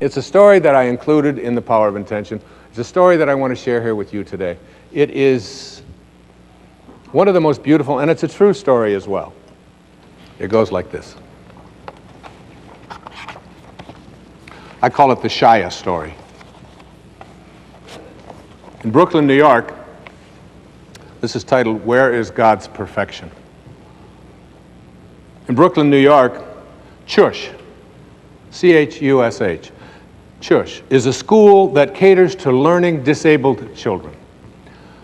It's a story that I included in The Power of Intention. It's a story that I want to share here with you today. It is one of the most beautiful, and it's a true story as well. It goes like this. I call it the Shaya story. In Brooklyn, New York, this is titled, Where is God's Perfection? In Brooklyn, New York, CHUSH, C-H-U-S-H, CHUSH is a school that caters to learning disabled children.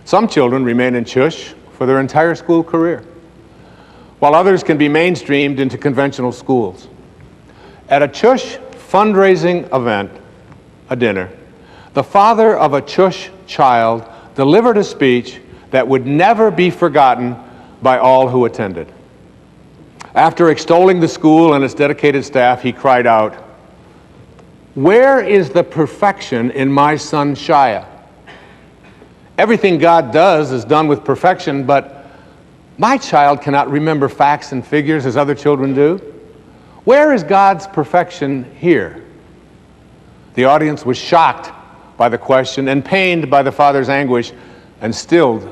Some children remain in CHUSH for their entire school career, while others can be mainstreamed into conventional schools. At a CHUSH fundraising event, a dinner, the father of a CHUSH child delivered a speech that would never be forgotten by all who attended. After extolling the school and its dedicated staff, he cried out, "Where is the perfection in my son Shaya? Everything God does is done with perfection, but my child cannot remember facts and figures as other children do. Where is God's perfection here?" The audience was shocked by the question and pained by the father's anguish and stilled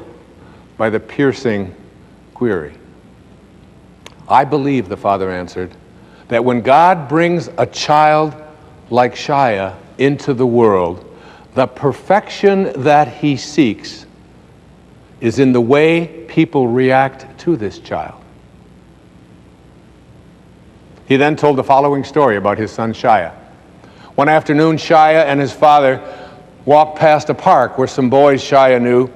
by the piercing query. "I believe," the father answered, "that when God brings a child like Shaya into the world, the perfection that he seeks is in the way people react to this child." He then told the following story about his son Shaya. One afternoon, Shaya and his father walked past a park where some boys Shaya knew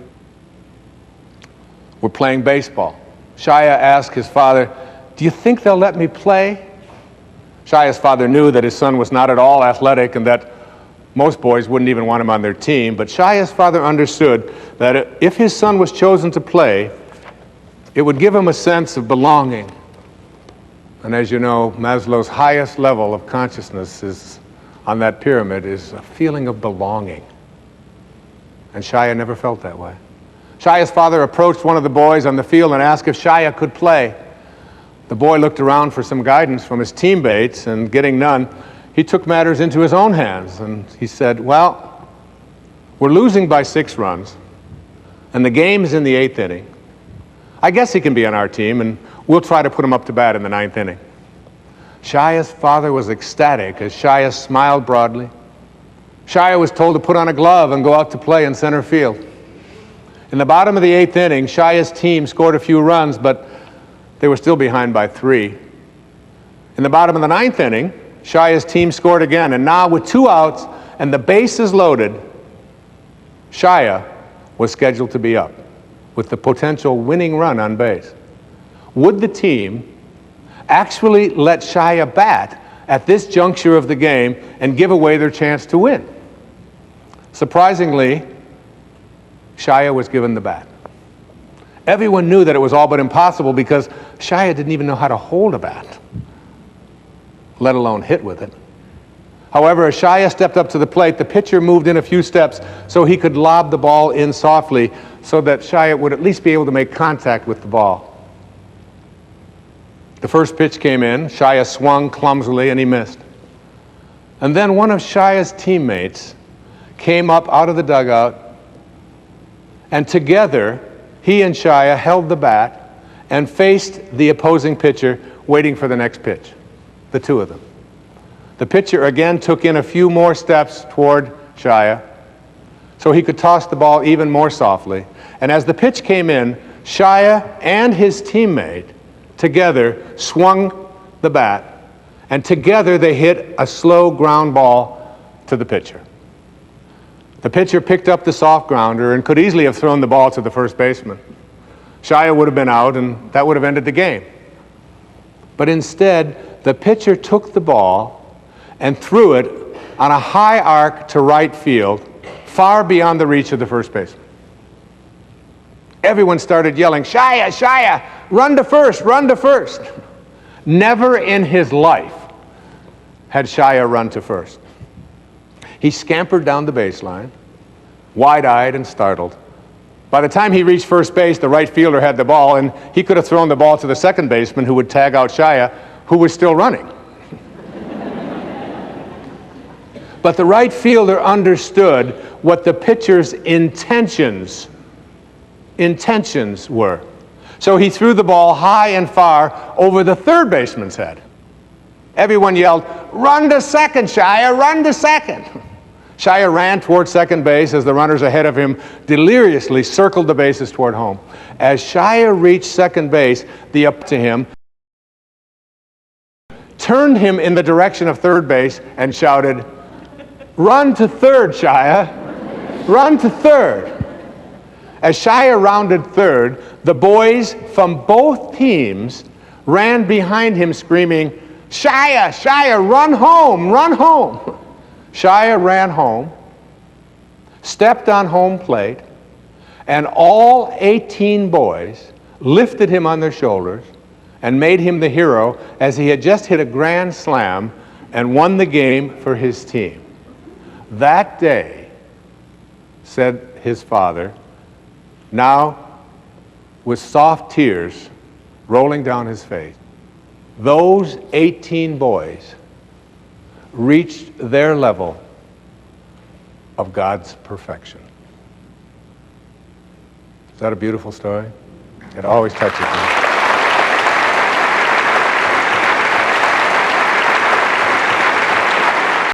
were playing baseball. Shaya asked his father, "Do you think they'll let me play?" Shaya's father knew that his son was not at all athletic and that most boys wouldn't even want him on their team, but Shaya's father understood that if his son was chosen to play, it would give him a sense of belonging. And as you know, Maslow's highest level of consciousness is on that pyramid is a feeling of belonging. And Shaya never felt that way. Shaya's father approached one of the boys on the field and asked if Shaya could play. The boy looked around for some guidance from his teammates, and getting none, he took matters into his own hands, and he said, "Well, we're losing by 6 runs, and the game is in the 8th inning. I guess he can be on our team, and we'll try to put him up to bat in the 9th inning." Shaya's father was ecstatic as Shaya smiled broadly. Shaya was told to put on a glove and go out to play in center field. In the bottom of the 8th inning, Shaya's team scored a few runs, but they were still behind by 3. In the bottom of the 9th inning, Shaya's team scored again, and now with 2 outs and the bases loaded, Shaya was scheduled to be up with the potential winning run on base. Would the team actually let Shaya bat at this juncture of the game and give away their chance to win? Surprisingly, Shaya was given the bat. Everyone knew that it was all but impossible because Shaya didn't even know how to hold a bat, let alone hit with it. However, as Shaya stepped up to the plate, the pitcher moved in a few steps so he could lob the ball in softly so that Shaya would at least be able to make contact with the ball. The first pitch came in, Shaya swung clumsily and he missed. And then one of Shaya's teammates came up out of the dugout, and together he and Shaya held the bat and faced the opposing pitcher, waiting for the next pitch, the two of them. The pitcher again took in a few more steps toward Shaya so he could toss the ball even more softly. And as the pitch came in, Shaya and his teammate together swung the bat, and together they hit a slow ground ball to the pitcher. The pitcher picked up the soft grounder and could easily have thrown the ball to the first baseman. Shaya would have been out, and that would have ended the game. But instead, the pitcher took the ball and threw it on a high arc to right field, far beyond the reach of the first baseman. Everyone started yelling, "Shaya, Shaya, run to first, run to first." Never in his life had Shaya run to first. He scampered down the baseline, wide-eyed and startled. By the time he reached first base, the right fielder had the ball, and he could have thrown the ball to the second baseman, who would tag out Shaya, who was still running. But the right fielder understood what the pitcher's intentions were. So he threw the ball high and far over the third baseman's head. Everyone yelled, "Run to second, Shaya, run to second." Shaya ran toward second base as the runners ahead of him deliriously circled the bases toward home. As Shaya reached second base, the up to him turned him in the direction of third base and shouted, "Run to third, Shaya, run to third." As Shaya rounded third, the boys from both teams ran behind him screaming, "Shaya, Shaya, run home, run home." Shaya ran home, stepped on home plate, and all 18 boys lifted him on their shoulders and made him the hero as he had just hit a grand slam and won the game for his team. That day, said his father, now with soft tears rolling down his face, those 18 boys reached their level of God's perfection. Is that a beautiful story? It always touches me.